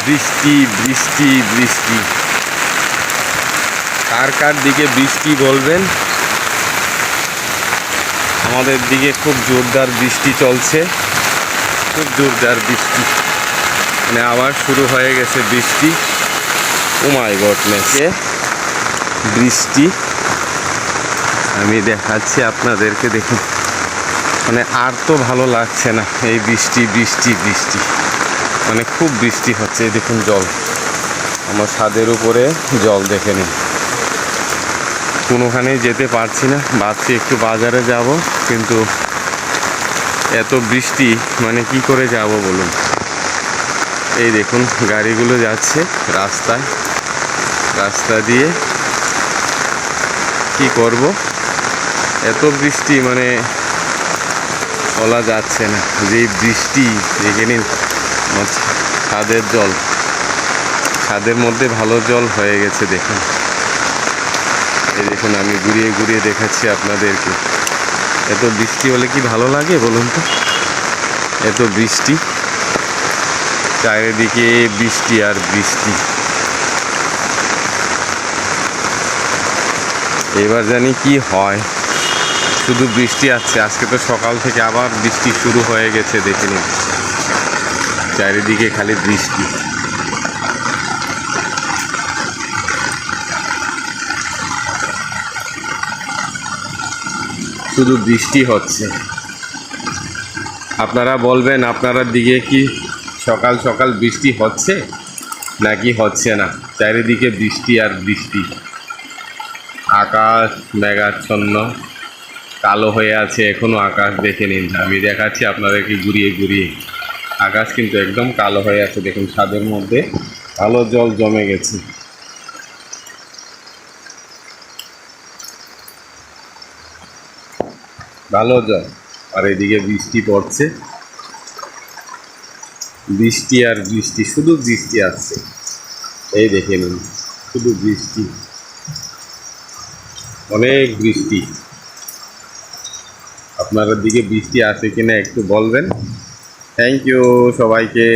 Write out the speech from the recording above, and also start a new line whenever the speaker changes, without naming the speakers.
বৃষ্টি বৃষ্টি বৃষ্টি। কার কার দিকে বৃষ্টি বলবেন? আমাদের দিকে খুব জোরদার বৃষ্টি চলছে, খুব জোরদার বৃষ্টি, মানে আবার শুরু হয়ে গেছে বৃষ্টি। ও মাই গড, নেচে বৃষ্টি আমি দেখাচ্ছি আপনাদেরকে, দেখুন। মানে আর তো ভালো লাগছে না, এই বৃষ্টি বৃষ্টি বৃষ্টি, মানে খুব বৃষ্টি হচ্ছে। এই দেখুন জল, আমার ছাদের উপরে জল, দেখে নিন। কোনোখানেই যেতে পারছি না, ভাবছি একটু বাজারে যাব, কিন্তু এত বৃষ্টি, মানে কি করে যাব বলুন। এই দেখুন গাড়িগুলো যাচ্ছে রাস্তায়, রাস্তা দিয়ে কি করব, এত বৃষ্টি, মানে বলা যাচ্ছে না। যেই বৃষ্টি, দেখে নিন ছাদের জল, ছাদের মধ্যে ভালো জল হয়ে গেছে, দেখুন। এই দেখুন আমি ঘুরিয়ে ঘুরিয়ে দেখাচ্ছি আপনাদেরকে। এত বৃষ্টি হলে কি ভালো লাগে বলুন তো? এত বৃষ্টি, চারিদিকে বৃষ্টি আর বৃষ্টি। এবার জানি কি হয়, শুধু বৃষ্টি আসছে। আজকে তো সকাল থেকে আবার বৃষ্টি শুরু হয়ে গেছে, দেখে নিন চারিদিকে খালি বৃষ্টি। শুধু বৃষ্টি হচ্ছে। আপনারা বলবেন আপনার দিকে কি সকাল সকাল বৃষ্টি হচ্ছে নাকি হচ্ছে না? চারিদিকে বৃষ্টি আর বৃষ্টি, আকাশ মেঘাচ্ছন্ন, কালো হয়ে আছে এখনো আকাশ, দেখে নিন। আমি দেখাচ্ছি আপনাদেরকে ঘুরিয়ে ঘুরিয়ে, আকাশ কিন্তু একদম কালো হয়ে আছে, দেখুন ছাদের মধ্যে কালো জল জমে গেছে। ভালো জল, আর এদিকে বৃষ্টি পড়ছে, বৃষ্টি আর বৃষ্টি, শুধু বৃষ্টি আসছে। এই দেখে নিন, শুধু বৃষ্টি, অনেক বৃষ্টি। আপনাদের দিকে বৃষ্টি আছে কিনা একটু বলবেন। থ্যাংক ইউ সবাইকে।